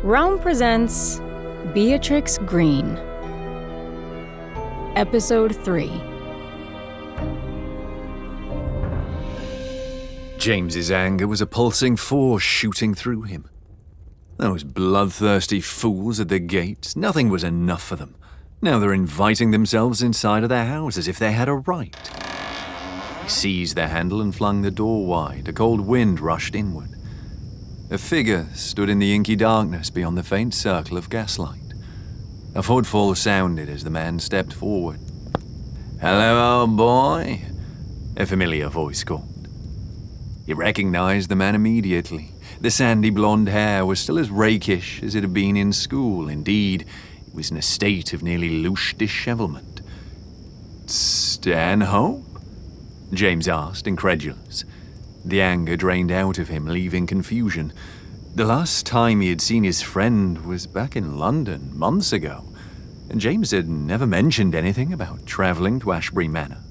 Realm presents Beatrix Greene. Episode 3. James's anger was a pulsing force shooting through him. Those bloodthirsty fools at the gates, nothing was enough for them. Now they're inviting themselves inside of their house as if they had a right. He seized their handle and flung the door wide. A cold wind rushed inward. A figure stood in the inky darkness beyond the faint circle of gaslight. A footfall sounded as the man stepped forward. "Hello, old boy," a familiar voice called. He recognized the man immediately. The sandy blonde hair was still as rakish as it had been in school. Indeed, it was in a state of nearly louche dishevelment. "Stanhope?" James asked, incredulous. The anger drained out of him, leaving confusion. The last time he had seen his friend was back in London, months ago, and James had never mentioned anything about travelling to Ashbury Manor.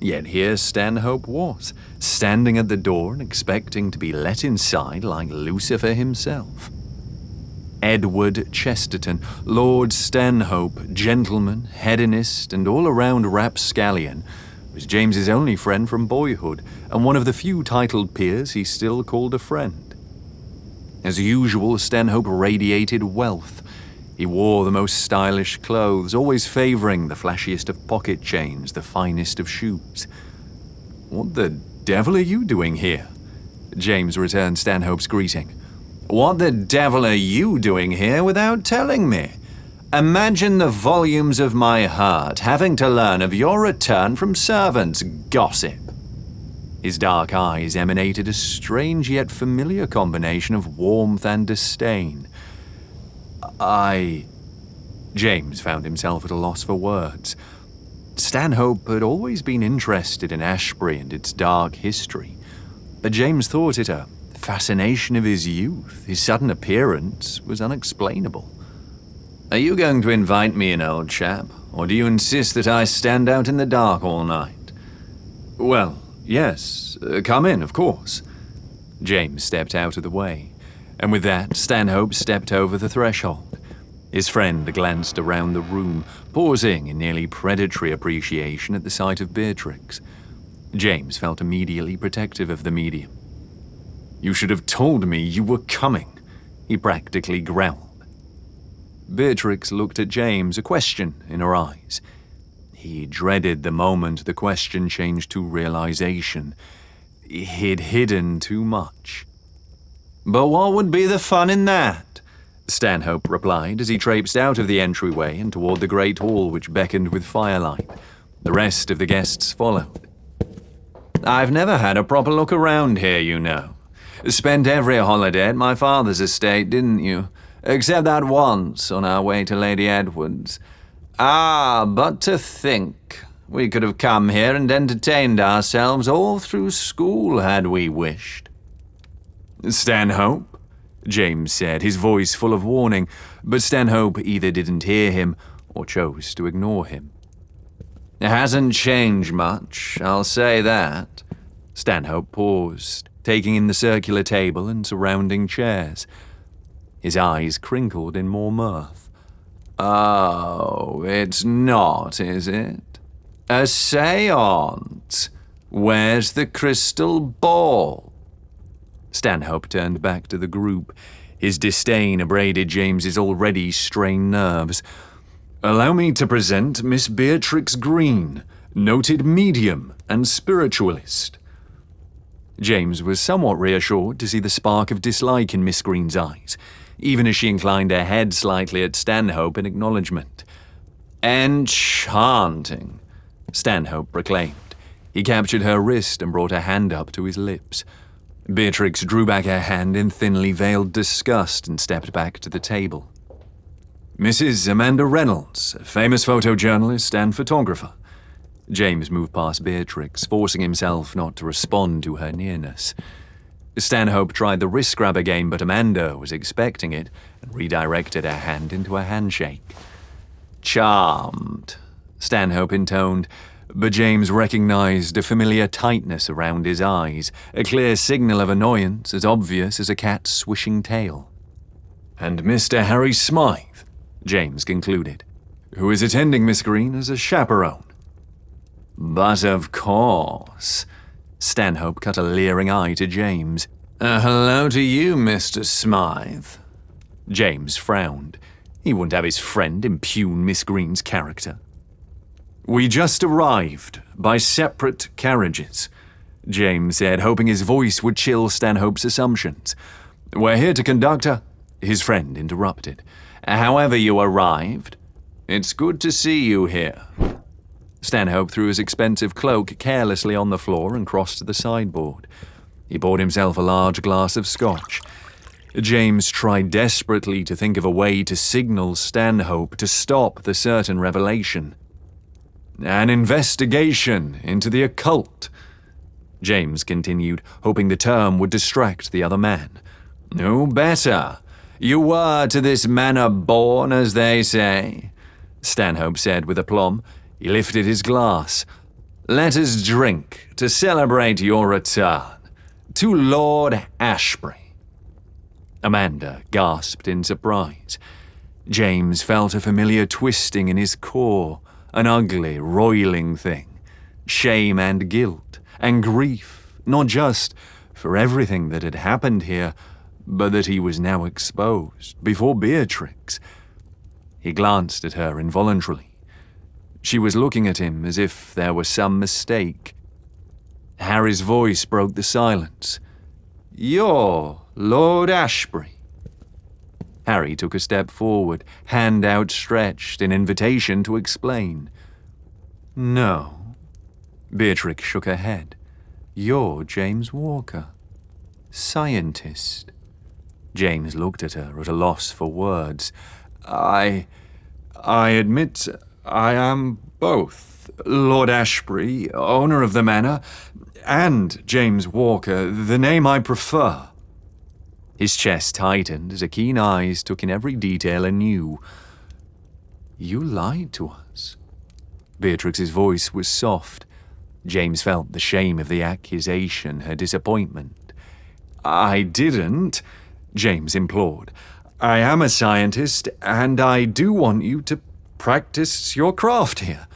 Yet here Stanhope was, standing at the door and expecting to be let inside like Lucifer himself. Edward Chesterton, Lord Stanhope, gentleman, hedonist, and all-around rapscallion, was James's only friend from boyhood, and one of the few titled peers he still called a friend. As usual, Stanhope radiated wealth. He wore the most stylish clothes, always favouring the flashiest of pocket chains, the finest of shoes. "What the devil are you doing here?" James returned Stanhope's greeting. "What the devil are you doing here without telling me? Imagine the volumes of my heart having to learn of your return from servants' gossip." His dark eyes emanated a strange yet familiar combination of warmth and disdain. James found himself at a loss for words. Stanhope had always been interested in Ashbury and its dark history, but James thought it a fascination of his youth. His sudden appearance was unexplainable. "Are you going to invite me in, old chap, or do you insist that I stand out in the dark all night?" "Well, yes, come in, of course." James stepped out of the way, and with that, Stanhope stepped over the threshold. His friend glanced around the room, pausing in nearly predatory appreciation at the sight of Beatrix. James felt immediately protective of the medium. "You should have told me you were coming," he practically growled. Beatrix looked at James, a question in her eyes. He dreaded the moment the question changed to realization. He'd hidden too much. "But what would be the fun in that?" Stanhope replied as he traipsed out of the entryway and toward the great hall which beckoned with firelight. The rest of the guests followed. "I've never had a proper look around here, you know. Spent every holiday at my father's estate, didn't you? Except that once on our way to Lady Edward's. But to think, we could have come here and entertained ourselves all through school had we wished." "Stanhope?" James said, his voice full of warning, but Stanhope either didn't hear him or chose to ignore him. "It hasn't changed much, I'll say that." Stanhope paused, taking in the circular table and surrounding chairs. His eyes crinkled in more mirth. "Oh, it's not, is it? A seance? Where's the crystal ball?" Stanhope turned back to the group. His disdain abraded James's already strained nerves. "Allow me to present Miss Beatrix Greene, noted medium and spiritualist." James was somewhat reassured to see the spark of dislike in Miss Greene's eyes, even as she inclined her head slightly at Stanhope in acknowledgement. "Enchanting," Stanhope proclaimed. He captured her wrist and brought her hand up to his lips. Beatrix drew back her hand in thinly veiled disgust and stepped back to the table. "Mrs. Amanda Reynolds, a famous photojournalist and photographer." James moved past Beatrix, forcing himself not to respond to her nearness. Stanhope tried the wrist grab again, but Amanda was expecting it and redirected her hand into a handshake. "Charmed," Stanhope intoned, but James recognized a familiar tightness around his eyes, a clear signal of annoyance as obvious as a cat's swishing tail. and Mr. Harry Smythe," James concluded, "who is attending Miss Greene as a chaperone." "But of course," Stanhope cut a leering eye to James. "Hello to you, Mr. Smythe." James frowned. He wouldn't have his friend impugn Miss Greene's character. "We just arrived, by separate carriages," James said, hoping his voice would chill Stanhope's assumptions. "We're here to conduct a—" His friend interrupted. "However you arrived, it's good to see you here." Stanhope threw his expensive cloak carelessly on the floor and crossed to the sideboard. He poured himself a large glass of scotch. James tried desperately to think of a way to signal Stanhope to stop the certain revelation. "An investigation into the occult," James continued, hoping the term would distract the other man. "No better. You were to this manor born, as they say," Stanhope said with aplomb. He lifted his glass. "Let us drink to celebrate your return. To Lord Ashbury." Amanda gasped in surprise. James felt a familiar twisting in his core, an ugly, roiling thing. Shame and guilt, and grief, not just for everything that had happened here, but that he was now exposed before Beatrix. He glanced at her involuntarily. She was looking at him as if there was some mistake. Harry's voice broke the silence. "You're Lord Ashbury." Harry took a step forward, hand outstretched in invitation to explain. "No." Beatrix shook her head. "You're James Walker, scientist." James looked at her at a loss for words. I admit I am both Lord Ashbury, owner of the manor, and James Walker, the name I prefer." His chest tightened as her keen eyes took in every detail anew. "You lied to us." Beatrix's voice was soft. James felt the shame of the accusation, her disappointment. "I didn't," James implored. "I am a scientist, and I do want you to practice your craft here."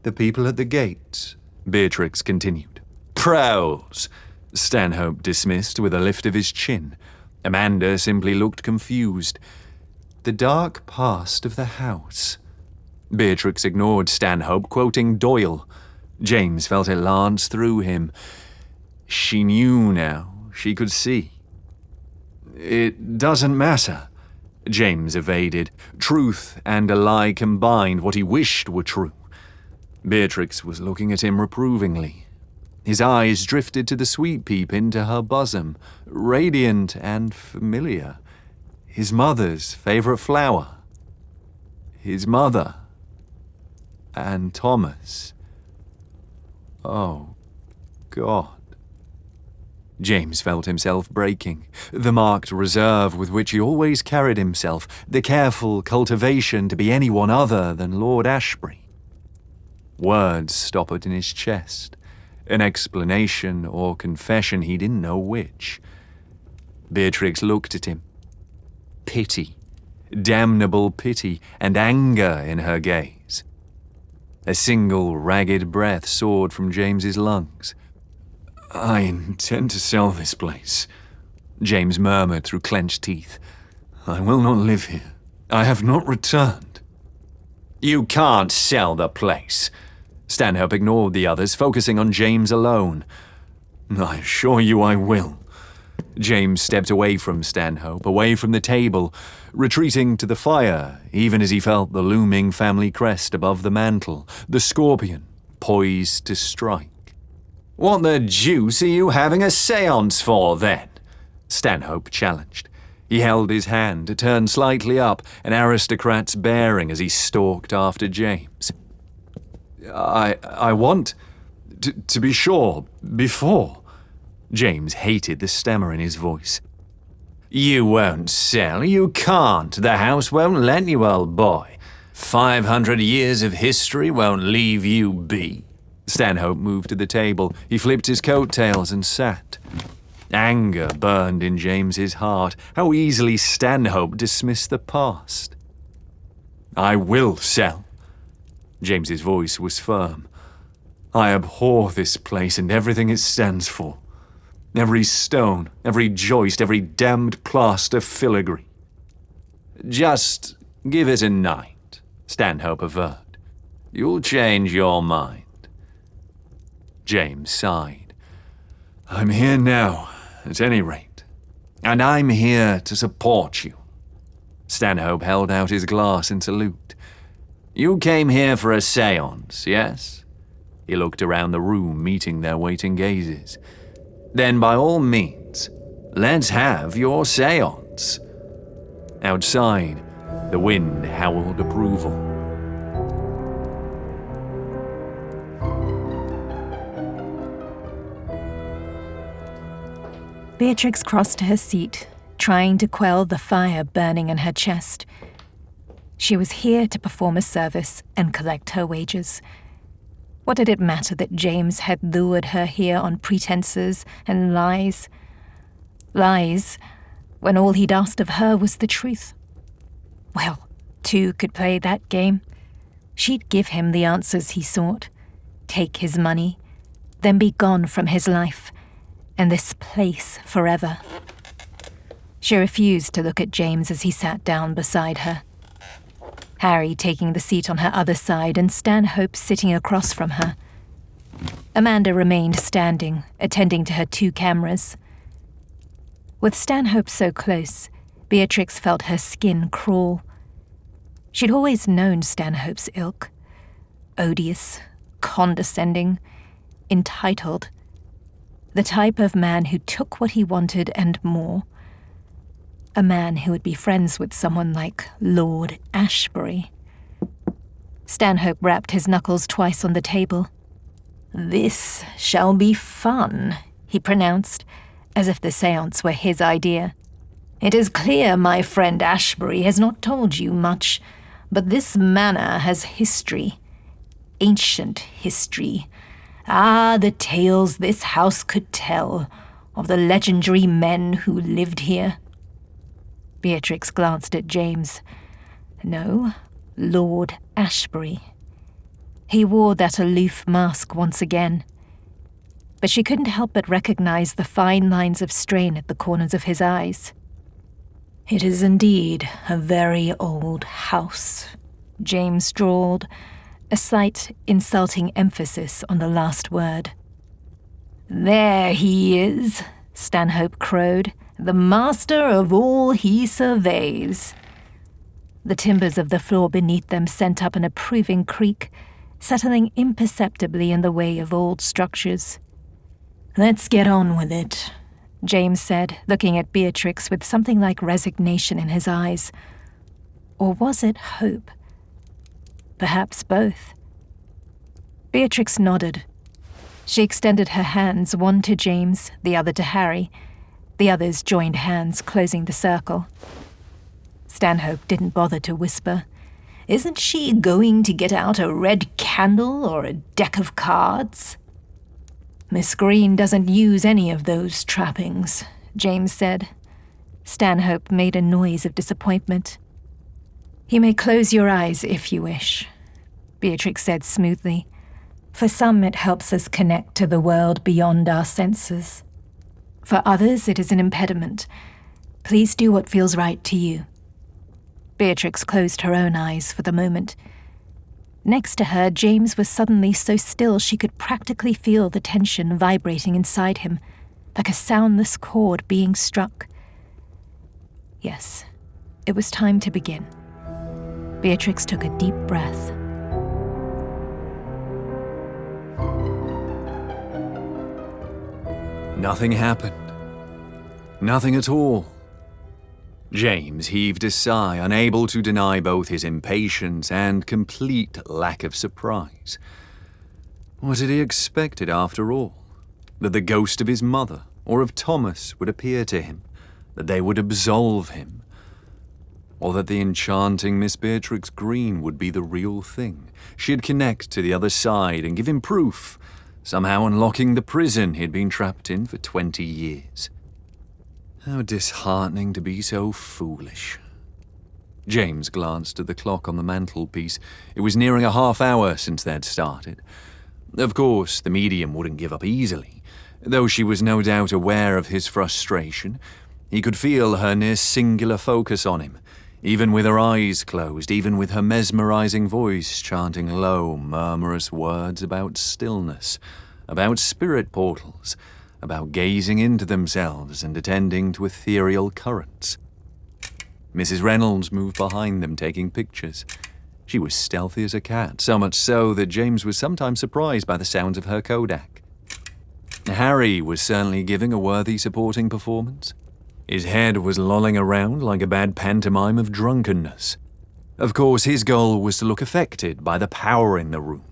"The people at the gate," Beatrix continued. "Pros," Stanhope dismissed with a lift of his chin. Amanda simply looked confused. "The dark past of the house." Beatrix ignored Stanhope, quoting Doyle. James felt it lance through him. She knew now. She could see. "It doesn't matter," James evaded. Truth and a lie combined, what he wished were true. Beatrix was looking at him reprovingly. His eyes drifted to the sweet peep into her bosom, radiant and familiar. His mother's favorite flower. His mother. And Thomas. Oh, God. James felt himself breaking. The marked reserve with which he always carried himself, the careful cultivation to be anyone other than Lord Ashbury. Words stopped in his chest. An explanation or confession, he didn't know which. Beatrix looked at him. Pity, damnable pity, and anger in her gaze. A single ragged breath soared from James's lungs. "I intend to sell this place," James murmured through clenched teeth. "I will not live here. I have not returned." "You can't sell the place." Stanhope ignored the others, focusing on James alone. "I assure you I will." James stepped away from Stanhope, away from the table, retreating to the fire, even as he felt the looming family crest above the mantel, the scorpion, poised to strike. "What the deuce are you having a seance for, then?" Stanhope challenged. He held his hand, turned slightly up, an aristocrat's bearing as he stalked after James. I want to be sure before." James hated the stammer in his voice. "You won't sell, you can't. The house won't let you, old boy. 500 years of history won't leave you be." Stanhope moved to the table. He flipped his coattails and sat. Anger burned in James's heart. How easily Stanhope dismissed the past. "I will sell." James's voice was firm. "I abhor this place and everything it stands for. Every stone, every joist, every damned plaster filigree." "Just give it a night," Stanhope averred. "You'll change your mind." James sighed. "I'm here now, at any rate. And I'm here to support you." Stanhope held out his glass in salute. "You came here for a seance, yes?" He looked around the room, meeting their waiting gazes. "Then by all means, let's have your seance." Outside, the wind howled approval. Beatrix crossed to her seat, trying to quell the fire burning in her chest. She was here to perform a service and collect her wages. What did it matter that James had lured her here on pretenses and lies? Lies, when all he'd asked of her was the truth. Well, two could play that game. She'd give him the answers he sought, take his money, then be gone from his life and this place forever. She refused to look at James as he sat down beside her. Harry taking the seat on her other side and Stanhope sitting across from her. Amanda remained standing, attending to her 2 cameras. With Stanhope so close, Beatrix felt her skin crawl. She'd always known Stanhope's ilk. Odious, condescending, entitled. The type of man who took what he wanted and more. A man who would be friends with someone like Lord Ashbury. Stanhope rapped his knuckles twice on the table. "This shall be fun," he pronounced, as if the seance were his idea. "It is clear my friend Ashbury has not told you much, but this manor has history. Ancient history. Ah, the tales this house could tell of the legendary men who lived here." Beatrix glanced at James. No, Lord Ashbury. He wore that aloof mask once again. But she couldn't help but recognize the fine lines of strain at the corners of his eyes. "It is indeed a very old house," James drawled, a slight insulting emphasis on the last word. "There he is," Stanhope crowed, "the master of all he surveys." The timbers of the floor beneath them sent up an approving creak, settling imperceptibly in the way of old structures. "Let's get on with it," James said, looking at Beatrix with something like resignation in his eyes. Or was it hope? Perhaps both. Beatrix nodded. She extended her hands, one to James, the other to Harry. The others joined hands, closing the circle. Stanhope didn't bother to whisper. "Isn't she going to get out a red candle or a deck of cards?" "Miss Greene doesn't use any of those trappings," James said. Stanhope made a noise of disappointment. "You may close your eyes if you wish," Beatrix said smoothly. "For some, it helps us connect to the world beyond our senses. For others, it is an impediment. Please do what feels right to you." Beatrix closed her own eyes for the moment. Next to her, James was suddenly so still she could practically feel the tension vibrating inside him, like a soundless chord being struck. Yes, it was time to begin. Beatrix took a deep breath. Nothing happened. Nothing at all. James heaved a sigh, unable to deny both his impatience and complete lack of surprise. What had he expected after all? That the ghost of his mother or of Thomas would appear to him, that they would absolve him, or that the enchanting Miss Beatrix Greene would be the real thing. She'd connect to the other side and give him proof, somehow unlocking the prison he'd been trapped in for 20 years. How disheartening to be so foolish. James glanced at the clock on the mantelpiece. It was nearing a half hour since they'd started. Of course, the medium wouldn't give up easily. Though she was no doubt aware of his frustration, he could feel her near singular focus on him, even with her eyes closed, even with her mesmerizing voice chanting low, murmurous words about stillness, about spirit portals, about gazing into themselves and attending to ethereal currents. Mrs. Reynolds moved behind them, taking pictures. She was stealthy as a cat, so much so that James was sometimes surprised by the sounds of her Kodak. Harry was certainly giving a worthy supporting performance. His head was lolling around like a bad pantomime of drunkenness. Of course, his goal was to look affected by the power in the room.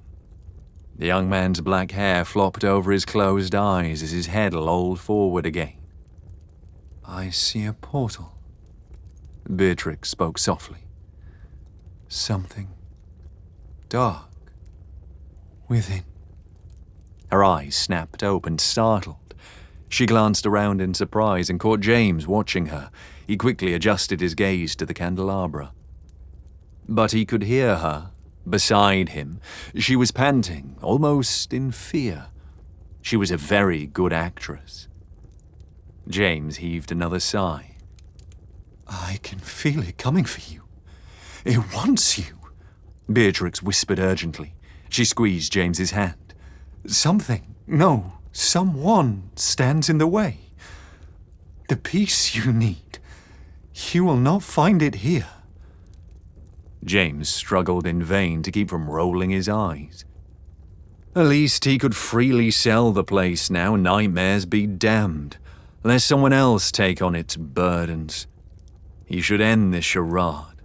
The young man's black hair flopped over his closed eyes as his head lolled forward again. "I see a portal," Beatrix spoke softly. "Something dark within." Her eyes snapped open, startled. She glanced around in surprise and caught James watching her. He quickly adjusted his gaze to the candelabra. But he could hear her, beside him. She was panting, almost in fear. She was a very good actress. James heaved another sigh. "I can feel it coming for you. It wants you," Beatrix whispered urgently. She squeezed James's hand. Someone stands in the way. The peace you need. You will not find it here." James struggled in vain to keep from rolling his eyes. At least he could freely sell the place now, nightmares be damned. Let someone else take on its burdens. He should end this charade.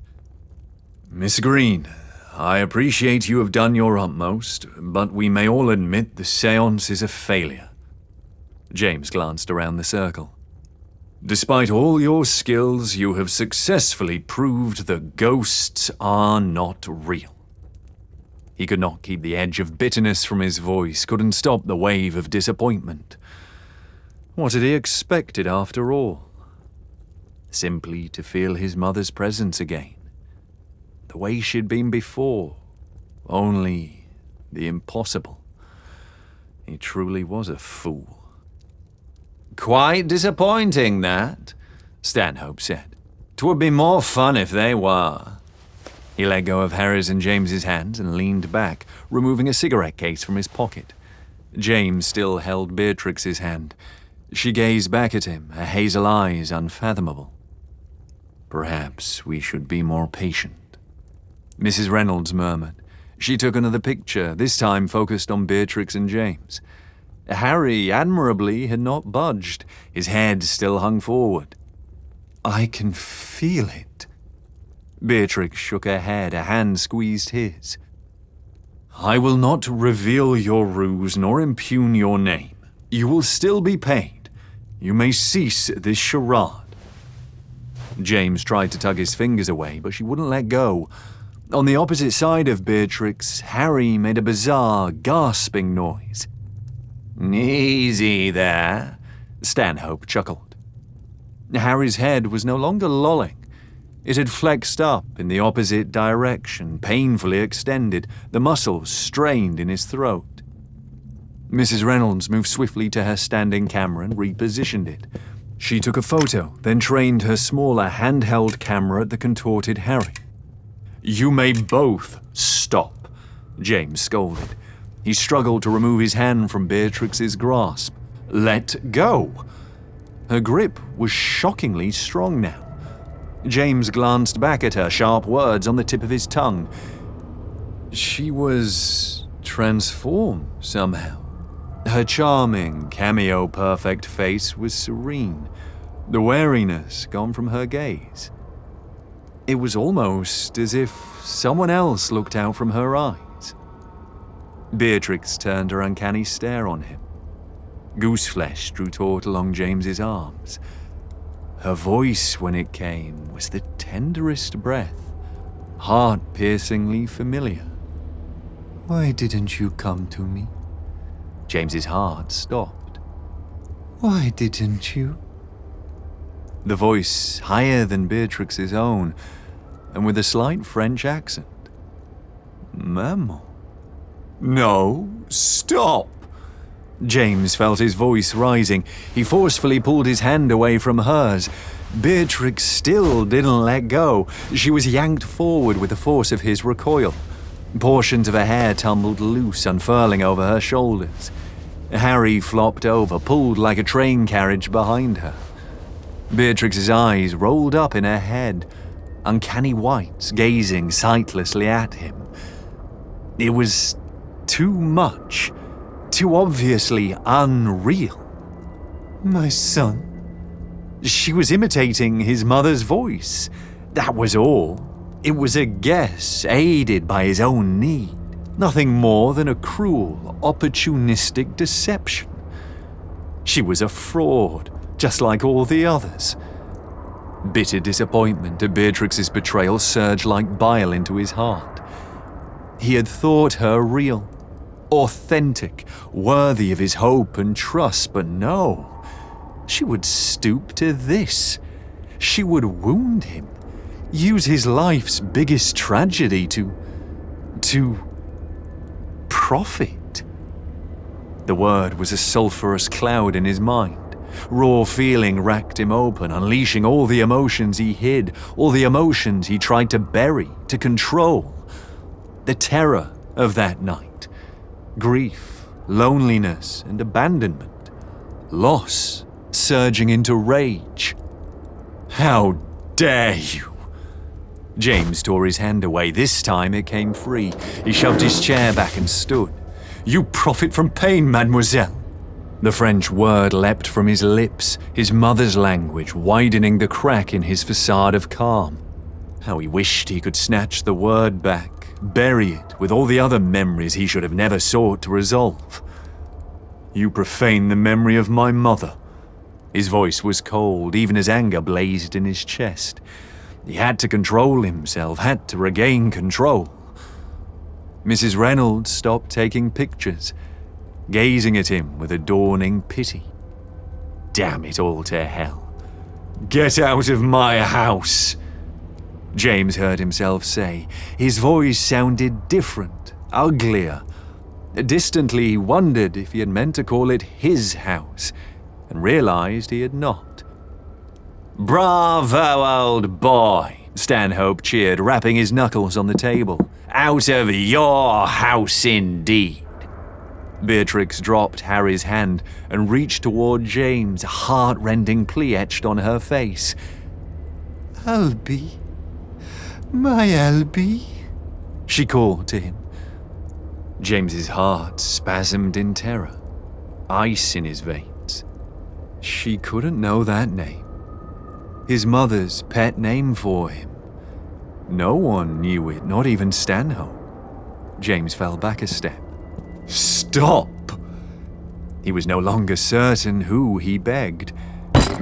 "Miss Greene, I appreciate you have done your utmost, but we may all admit the seance is a failure." James glanced around the circle. "Despite all your skills, you have successfully proved the ghosts are not real." He could not keep the edge of bitterness from his voice, couldn't stop the wave of disappointment. What had he expected after all? Simply to feel his mother's presence again. The way she'd been before. Only the impossible. He truly was a fool. "Quite disappointing, that," Stanhope said. "'Twould be more fun if they were." He let go of Harry's and James's hands and leaned back, removing a cigarette case from his pocket. James still held Beatrix's hand. She gazed back at him, her hazel eyes unfathomable. "Perhaps we should be more patient," Mrs. Reynolds murmured. She took another picture, this time focused on Beatrix and James. Harry, admirably, had not budged. His head still hung forward. "I can feel it." Beatrix shook her head, a hand squeezed his. "I will not reveal your ruse nor impugn your name. You will still be paid. You may cease this charade." James tried to tug his fingers away, but she wouldn't let go. On the opposite side of Beatrix, Harry made a bizarre, gasping noise. "Easy there," Stanhope chuckled. Harry's head was no longer lolling. It had flexed up in the opposite direction, painfully extended, the muscles strained in his throat. Mrs. Reynolds moved swiftly to her standing camera and repositioned it. She took a photo, then trained her smaller handheld camera at the contorted Harry. "You may both stop," James scolded. He struggled to remove his hand from Beatrix's grasp. "Let go." Her grip was shockingly strong now. James glanced back at her, sharp words on the tip of his tongue. She was transformed somehow. Her charming, cameo-perfect face was serene, the wariness gone from her gaze. It was almost as if someone else looked out from her eyes. Beatrix turned her uncanny stare on him. Gooseflesh drew taut along James's arms. Her voice, when it came, was the tenderest breath, heart-piercingly familiar. "Why didn't you come to me?" James's heart stopped. "Why didn't you?" the voice higher than Beatrix's own, and with a slight French accent. Maman? No, stop! James felt his voice rising. He forcefully pulled his hand away from hers. Beatrix still didn't let go. She was yanked forward with the force of his recoil. Portions of her hair tumbled loose, unfurling over her shoulders. Harry flopped over, pulled like a train carriage behind her. Beatrix's eyes rolled up in her head, uncanny whites gazing sightlessly at him. It was too much, too obviously unreal. My son. She was imitating his mother's voice. That was all. It was a guess, aided by his own need. Nothing more than a cruel, opportunistic deception. She was a fraud, just like all the others. Bitter disappointment at Beatrix's betrayal surged like bile into his heart. He had thought her real, authentic, worthy of his hope and trust, but no. She would stoop to this. She would wound him, use his life's biggest tragedy to profit. The word was a sulphurous cloud in his mind. Raw feeling racked him open, unleashing all the emotions he hid, all the emotions he tried to bury, to control. The terror of that night. Grief, loneliness, and abandonment. Loss, surging into rage. How dare you! James tore his hand away. This time it came free. He shoved his chair back and stood. You profit from pain, mademoiselle. The French word leapt from his lips, his mother's language widening the crack in his facade of calm. How he wished he could snatch the word back, bury it with all the other memories he should have never sought to resolve. You profane the memory of my mother. His voice was cold, even as anger blazed in his chest. He had to control himself, had to regain control. Mrs. Reynolds stopped taking pictures, gazing at him with a dawning pity. Damn it all to hell. Get out of my house, James heard himself say. His voice sounded different, uglier. Distantly, he wondered if he had meant to call it his house, and realized he had not. Bravo, old boy, Stanhope cheered, rapping his knuckles on the table. Out of your house, indeed. Beatrix dropped Harry's hand and reached toward James, a heart-rending plea etched on her face. Albie, my Albie, she called to him. James's heart spasmed in terror, ice in his veins. She couldn't know that name. His mother's pet name for him. No one knew it, not even Stanhope. James fell back a step. Stop! He was no longer certain who he begged.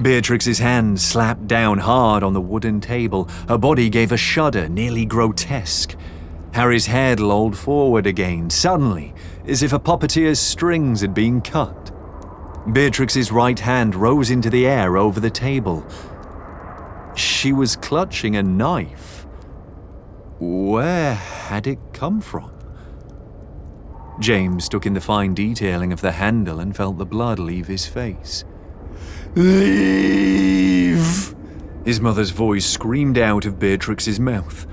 Beatrix's hand slapped down hard on the wooden table. Her body gave a shudder, nearly grotesque. Harry's head lolled forward again, suddenly, as if a puppeteer's strings had been cut. Beatrix's right hand rose into the air over the table. She was clutching a knife. Where had it come from? James took in the fine detailing of the handle and felt the blood leave his face. Leave! His mother's voice screamed out of Beatrix's mouth.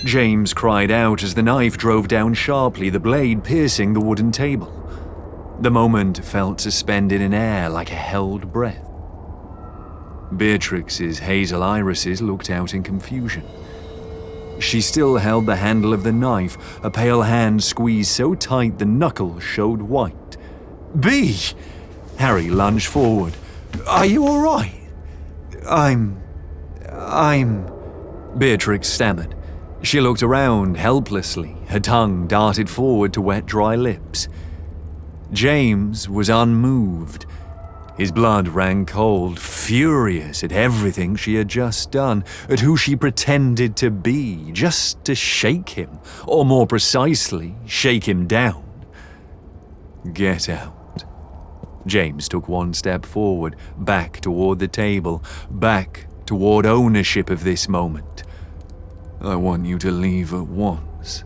James cried out as the knife drove down sharply, the blade piercing the wooden table. The moment felt suspended in air like a held breath. Beatrix's hazel irises looked out in confusion. She still held the handle of the knife, a pale hand squeezed so tight the knuckles showed white. Bee! Harry lunged forward. Are you all right? I'm... Beatrix stammered. She looked around helplessly, her tongue darted forward to wet, dry lips. James was unmoved. His blood ran cold, furious at everything she had just done, at who she pretended to be, just to shake him, or more precisely, shake him down. Get out. James took one step forward, back toward the table, back toward ownership of this moment. "I want you to leave at once."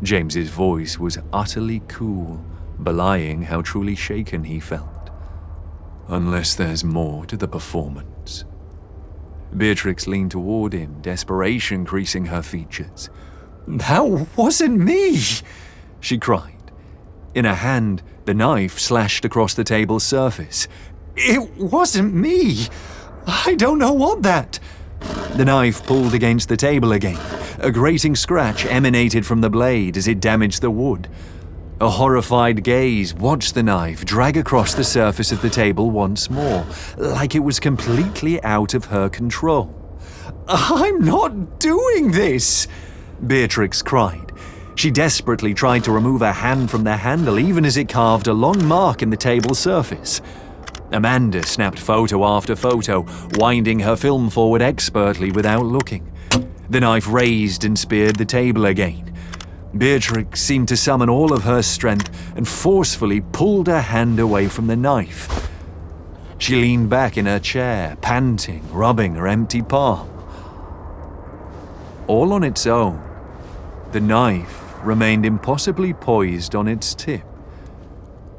James's voice was utterly cool, belying how truly shaken he felt. "Unless there's more to the performance." Beatrix leaned toward him, desperation creasing her features. "That wasn't me!" she cried. In her hand, the knife slashed across the table's surface. "It wasn't me! I don't know what that..." The knife pulled against the table again. A grating scratch emanated from the blade as it damaged the wood. A horrified gaze watched the knife drag across the surface of the table once more, like it was completely out of her control. "I'm not doing this!" Beatrix cried. She desperately tried to remove her hand from the handle even as it carved a long mark in the table's surface. Amanda snapped photo after photo, winding her film forward expertly without looking. The knife raised and speared the table again. Beatrix seemed to summon all of her strength and forcefully pulled her hand away from the knife. She leaned back in her chair, panting, rubbing her empty palm. All on its own, the knife remained impossibly poised on its tip,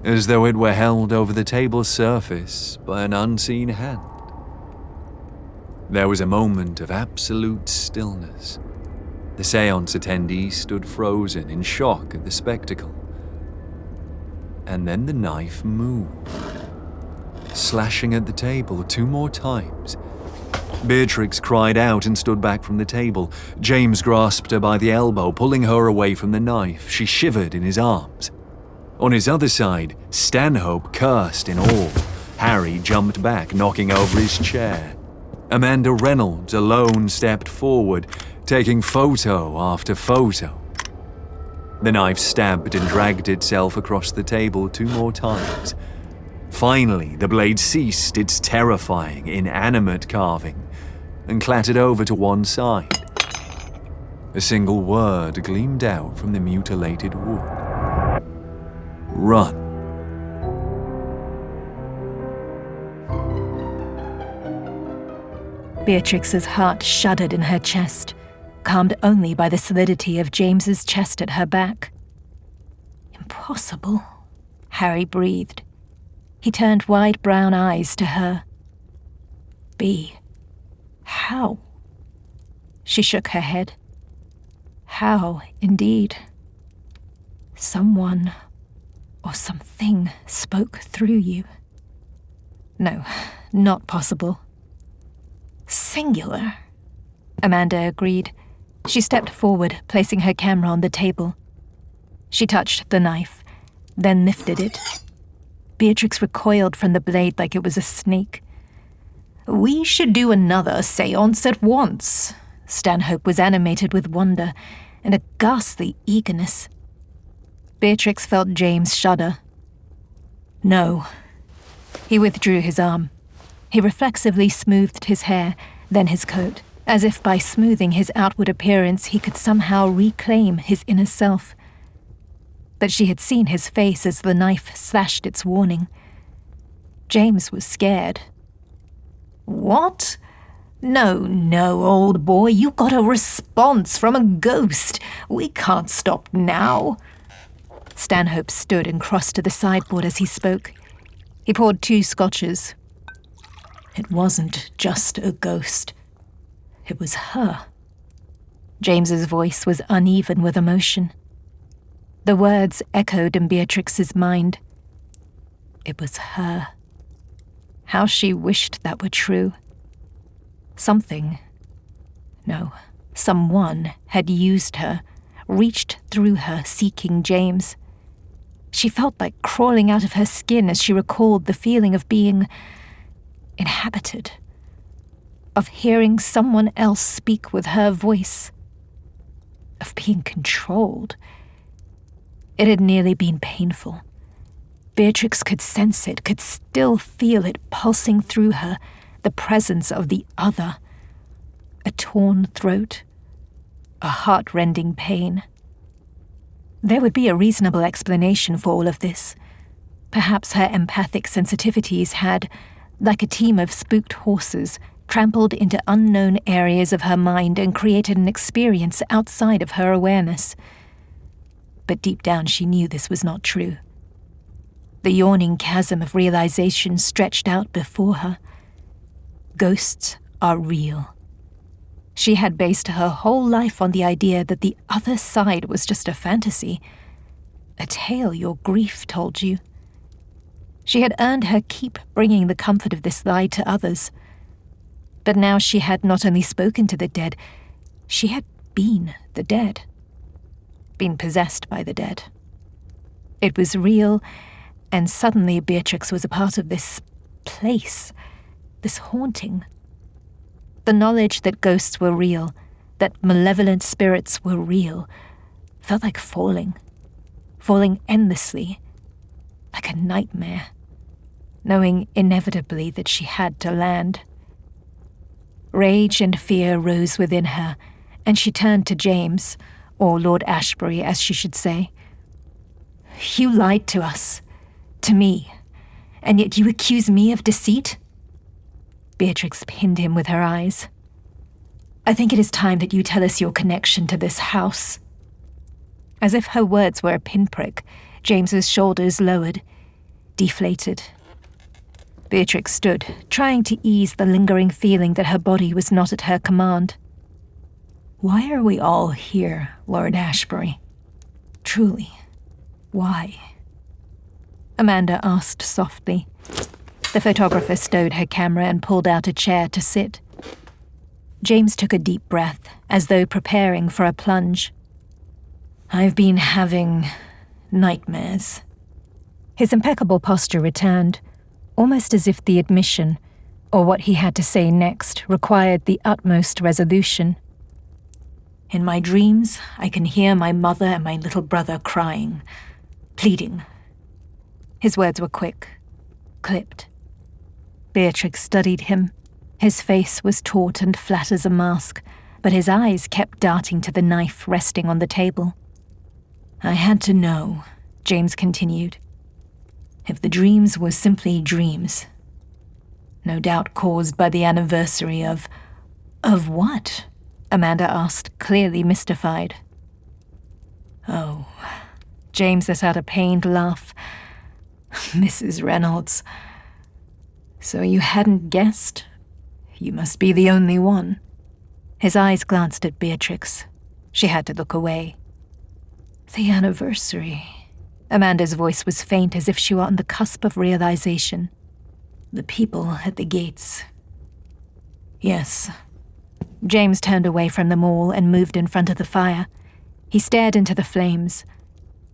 as though it were held over the table's surface by an unseen hand. There was a moment of absolute stillness. The séance attendees stood frozen in shock at the spectacle. And then the knife moved, slashing at the table 2 more times. Beatrix cried out and stood back from the table. James grasped her by the elbow, pulling her away from the knife. She shivered in his arms. On his other side, Stanhope cursed in awe. Harry jumped back, knocking over his chair. Amanda Reynolds alone stepped forward, taking photo after photo. The knife stabbed and dragged itself across the table 2 more times. Finally, the blade ceased its terrifying, inanimate carving and clattered over to one side. A single word gleamed out from the mutilated wood. "Run." Beatrix's heart shuddered in her chest, calmed only by the solidity of James's chest at her back. "Impossible," Harry breathed. He turned wide brown eyes to her. "B, how?" She shook her head. "How, indeed. Someone or something spoke through you. No, not possible." "Singular," Amanda agreed. She stepped forward, placing her camera on the table. She touched the knife, then lifted it. Beatrix recoiled from the blade like it was a snake. "We should do another seance at once." Stanhope was animated with wonder and a ghastly eagerness. Beatrix felt James shudder. "No." He withdrew his arm. He reflexively smoothed his hair, then his coat, as if by smoothing his outward appearance he could somehow reclaim his inner self. But she had seen his face as the knife slashed its warning. James was scared. "What? No, old boy, you got a response from a ghost. We can't stop now." Stanhope stood and crossed to the sideboard as he spoke. He poured 2 scotches. "It wasn't just a ghost. It was her." James's voice was uneven with emotion. The words echoed in Beatrix's mind. It was her. How she wished that were true. Something, no, someone had used her, reached through her, seeking James. She felt like crawling out of her skin as she recalled the feeling of being inhabited, of hearing someone else speak with her voice, of being controlled. It had nearly been painful. Beatrix could sense it, could still feel it pulsing through her, the presence of the other. A torn throat, a heart-rending pain. There would be a reasonable explanation for all of this. Perhaps her empathic sensitivities had, like a team of spooked horses, trampled into unknown areas of her mind and created an experience outside of her awareness. But deep down she knew this was not true. The yawning chasm of realization stretched out before her. Ghosts are real. She had based her whole life on the idea that the other side was just a fantasy, a tale your grief told you. She had earned her keep bringing the comfort of this lie to others. But now she had not only spoken to the dead, she had been the dead. Been possessed by the dead. It was real, and suddenly Beatrix was a part of this place, this haunting. The knowledge that ghosts were real, that malevolent spirits were real, felt like falling endlessly, like a nightmare, knowing inevitably that she had to land. Rage and fear rose within her, and she turned to James, or Lord Ashbury as she should say. "You lied to us, to me, and yet you accuse me of deceit?" Beatrix pinned him with her eyes. "I think it is time that you tell us your connection to this house." As if her words were a pinprick, James's shoulders lowered, deflated. Beatrix stood, trying to ease the lingering feeling that her body was not at her command. "Why are we all here, Lord Ashbury? Truly, why?" Amanda asked softly. The photographer stowed her camera and pulled out a chair to sit. James took a deep breath, as though preparing for a plunge. "I've been having nightmares." His impeccable posture returned, almost as if the admission, or what he had to say next, required the utmost resolution. "In my dreams, I can hear my mother and my little brother crying, pleading." His words were quick, clipped. Beatrix studied him. His face was taut and flat as a mask, but his eyes kept darting to the knife resting on the table. "I had to know," James continued, "if the dreams were simply dreams. No doubt caused by the anniversary of..." "Of what?" Amanda asked, clearly mystified. "Oh," James let out a pained laugh. "Mrs. Reynolds. So you hadn't guessed? You must be the only one." His eyes glanced at Beatrix. She had to look away. "The anniversary." Amanda's voice was faint, as if she were on the cusp of realization. "The people at the gates." "Yes." James turned away from them all and moved in front of the fire. He stared into the flames.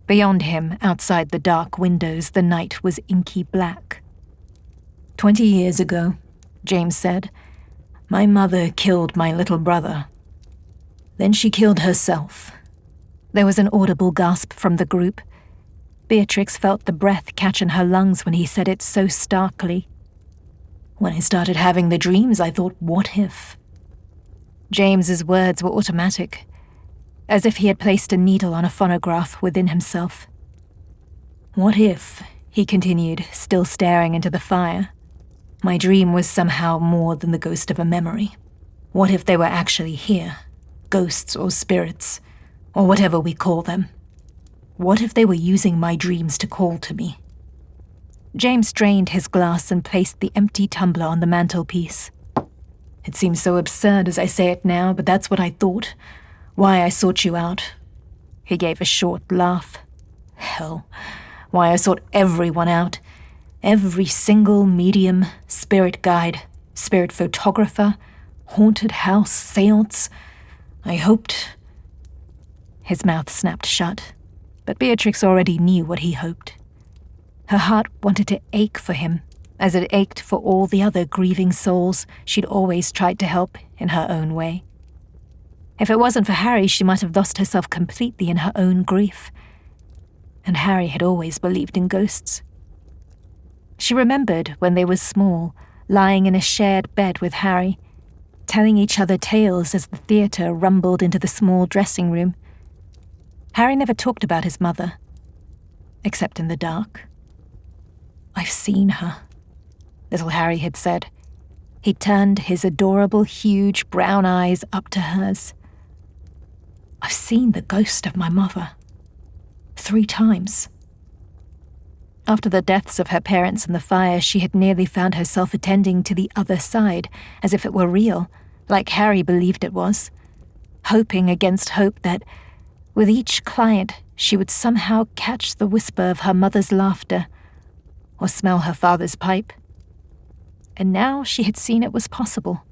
Beyond him, outside the dark windows, the night was inky black. 20 years ago, James said, my mother killed my little brother. Then she killed herself." There was an audible gasp from the group. Beatrix felt the breath catch in her lungs when he said it so starkly. "When I started having the dreams, I thought, what if?" James's words were automatic, as if he had placed a needle on a phonograph within himself. "What if," he continued, still staring into the fire, "my dream was somehow more than the ghost of a memory? What if they were actually here, ghosts or spirits, or whatever we call them? What if they were using my dreams to call to me?" James drained his glass and placed the empty tumbler on the mantelpiece. "It seems so absurd as I say it now, but that's what I thought. Why I sought you out." He gave a short laugh. "Hell, why I sought everyone out. Every single medium, spirit guide, spirit photographer, haunted house, seance. I hoped..." His mouth snapped shut, but Beatrix already knew what he hoped. Her heart wanted to ache for him, as it ached for all the other grieving souls she'd always tried to help in her own way. If it wasn't for Harry, she might have lost herself completely in her own grief. And Harry had always believed in ghosts. She remembered when they were small, lying in a shared bed with Harry, telling each other tales as the theatre rumbled into the small dressing room. Harry never talked about his mother, except in the dark. "I've seen her," little Harry had said. He turned his adorable, huge brown eyes up to hers. "I've seen the ghost of my mother. 3 times. After the deaths of her parents in the fire, she had nearly found herself attending to the other side, as if it were real, like Harry believed it was, hoping against hope that, with each client, she would somehow catch the whisper of her mother's laughter, or smell her father's pipe. And now she had seen it was possible.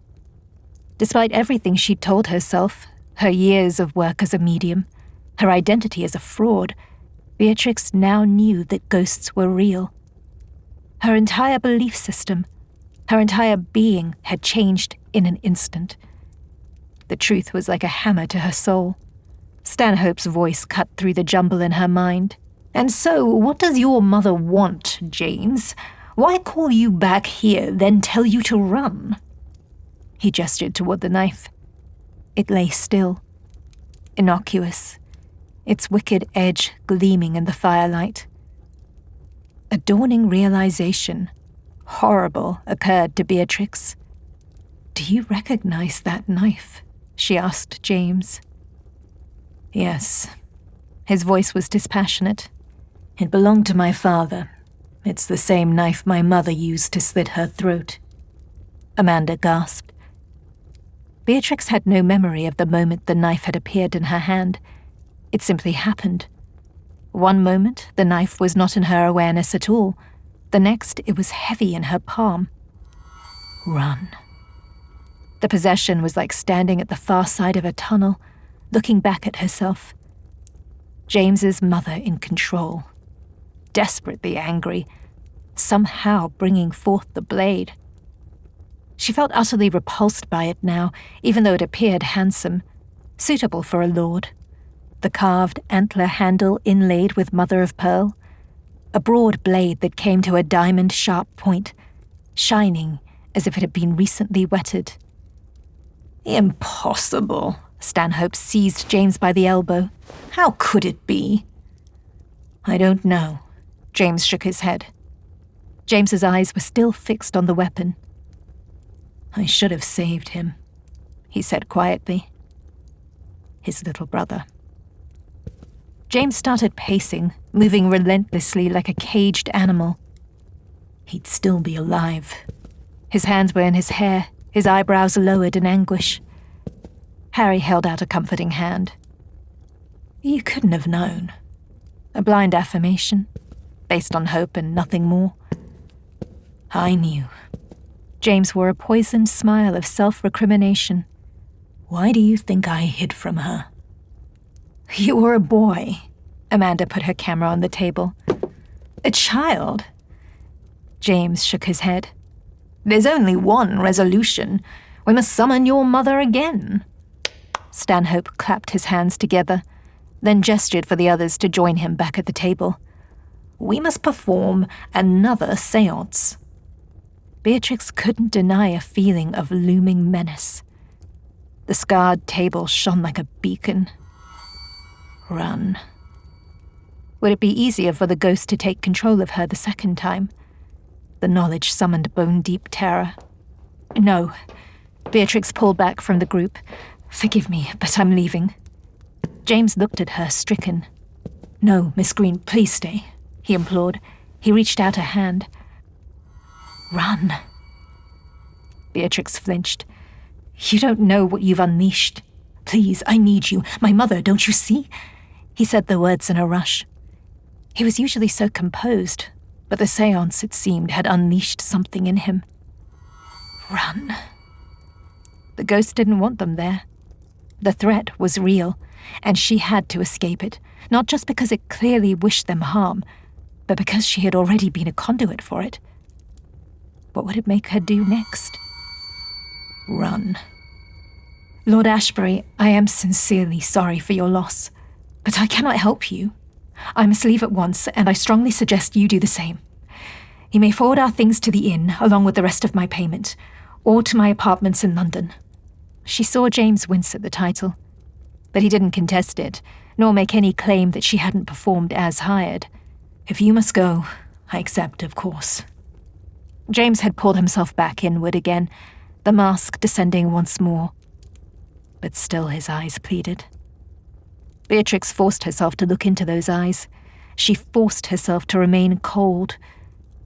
Despite everything she'd told herself, her years of work as a medium, her identity as a fraud, Beatrix now knew that ghosts were real. Her entire belief system, her entire being had changed in an instant. The truth was like a hammer to her soul. Stanhope's voice cut through the jumble in her mind. "And so, what does your mother want, James? Why call you back here, then tell you to run?" He gestured toward the knife. It lay still, innocuous, its wicked edge gleaming in the firelight. A dawning realization, horrible, occurred to Beatrix. "Do you recognize that knife?" she asked James. "Yes." His voice was dispassionate. "It belonged to my father. It's the same knife my mother used to slit her throat." Amanda gasped. Beatrix had no memory of the moment the knife had appeared in her hand. It simply happened. One moment, the knife was not in her awareness at all. The next, it was heavy in her palm. Run. The possession was like standing at the far side of a tunnel, looking back at herself. James's mother in control, desperately angry, somehow bringing forth the blade. She felt utterly repulsed by it now, even though it appeared handsome, suitable for a lord. The carved antler handle inlaid with mother of pearl, a broad blade that came to a diamond-sharp point, shining as if it had been recently wetted. "Impossible!" Stanhope seized James by the elbow. "How could it be?" "I don't know." James shook his head. James's eyes were still fixed on the weapon. "I should have saved him," he said quietly. His little brother. James started pacing, moving relentlessly like a caged animal. He'd still be alive. His hands were in his hair, his eyebrows lowered in anguish. Harry held out a comforting hand. "You couldn't have known." A blind affirmation, based on hope and nothing more. "I knew." James wore a poisoned smile of self-recrimination. "Why do you think I hid from her?" "You were a boy." Amanda put her camera on the table. "A child." James shook his head. "There's only one resolution. We must summon your mother again." Stanhope clapped his hands together, then gestured for the others to join him back at the table. "We must perform another seance." Beatrix couldn't deny a feeling of looming menace. The scarred table shone like a beacon. Run. Would it be easier for the ghost to take control of her the second time? The knowledge summoned bone-deep terror. "No." Beatrix pulled back from the group. "Forgive me, but I'm leaving." James looked at her, stricken. "No, Miss Greene, please stay," he implored. He reached out a hand. "Run." Beatrix flinched. "You don't know what you've unleashed. Please, I need you. My mother, don't you see?" He said the words in a rush. He was usually so composed, but the seance, it seemed, had unleashed something in him. Run. The ghost didn't want them there. The threat was real, and she had to escape it, not just because it clearly wished them harm, but because she had already been a conduit for it. What would it make her do next? Run. "Lord Ashbury, I am sincerely sorry for your loss, but I cannot help you. I must leave at once, and I strongly suggest you do the same. You may forward our things to the inn, along with the rest of my payment, or to my apartments in London." She saw James wince at the title, but he didn't contest it, nor make any claim that she hadn't performed as hired. "If you must go, I accept, of course." James had pulled himself back inward again, the mask descending once more. But still his eyes pleaded. Beatrix forced herself to look into those eyes. She forced herself to remain cold,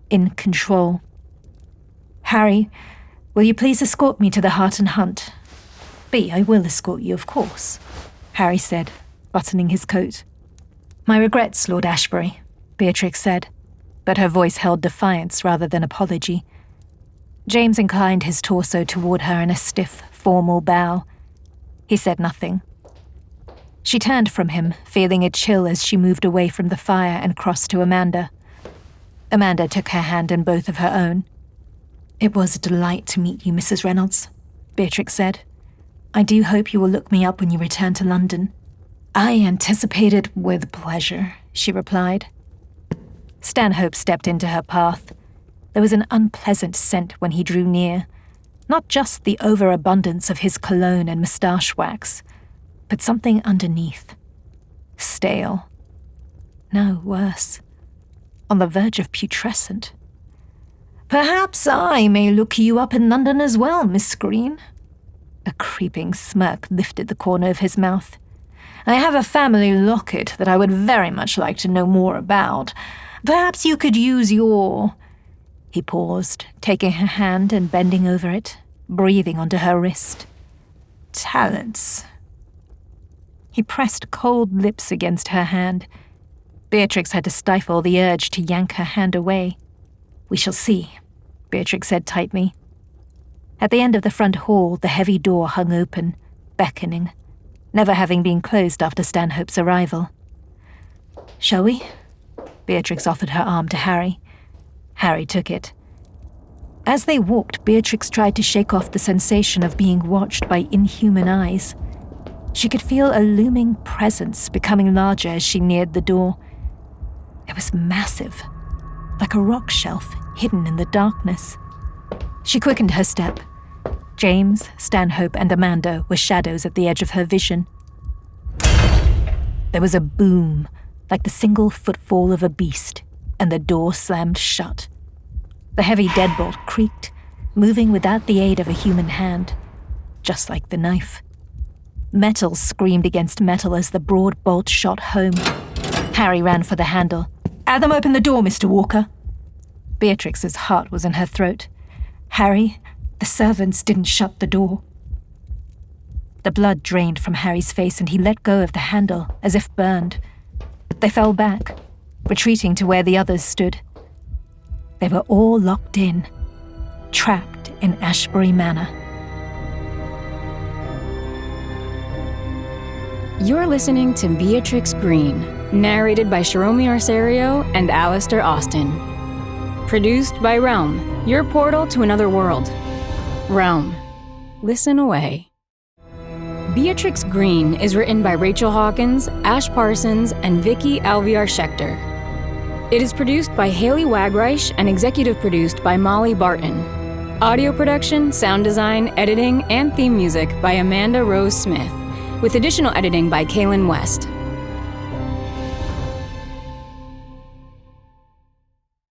in control. "Harry, will you please escort me to the Hart and Hunt?" "Bea, I will escort you, of course," Harry said, buttoning his coat. "My regrets, Lord Ashbury," Beatrix said, but her voice held defiance rather than apology. James inclined his torso toward her in a stiff, formal bow. He said nothing. She turned from him, feeling a chill as she moved away from the fire and crossed to Amanda. Amanda took her hand in both of her own. "It was a delight to meet you, Mrs. Reynolds," Beatrix said. "I do hope you will look me up when you return to London." "I anticipate it with pleasure," she replied. Stanhope stepped into her path. There was an unpleasant scent when he drew near, not just the overabundance of his cologne and moustache wax, but something underneath. Stale. No, worse. On the verge of putrescent. "Perhaps I may look you up in London as well, Miss Greene." A creeping smirk lifted the corner of his mouth. "I have a family locket that I would very much like to know more about. Perhaps you could use your—" He paused, taking her hand and bending over it, breathing onto her wrist. "Talents." He pressed cold lips against her hand. Beatrix had to stifle the urge to yank her hand away. "We shall see," Beatrix said tightly. At the end of the front hall, the heavy door hung open, beckoning, never having been closed after Stanhope's arrival. "Shall we?" Beatrix offered her arm to Harry. Harry took it. As they walked, Beatrix tried to shake off the sensation of being watched by inhuman eyes. She could feel a looming presence becoming larger as she neared the door. It was massive, like a rock shelf hidden in the darkness. She quickened her step. James, Stanhope, and Amanda were shadows at the edge of her vision. There was a boom, like the single footfall of a beast, and the door slammed shut. The heavy deadbolt creaked, moving without the aid of a human hand, just like the knife. Metal screamed against metal as the broad bolt shot home. Harry ran for the handle. "Adam, open the door, Mr. Walker." Beatrix's heart was in her throat. "Harry, the servants didn't shut the door." The blood drained from Harry's face and he let go of the handle, as if burned. They fell back, retreating to where the others stood. They were all locked in, trapped in Ashbury Manor. You're listening to Beatrix Greene, narrated by Shiromi Arserio and Alistair Austin. Produced by Realm, your portal to another world. Realm, listen away. Beatrix Greene is written by Rachel Hawkins, Ash Parsons, and Vicky Alvear Shecter. It is produced by Haley Wagreich and executive produced by Molly Barton. Audio production, sound design, editing, and theme music by Amanda Rose Smith, with additional editing by Kaylin West.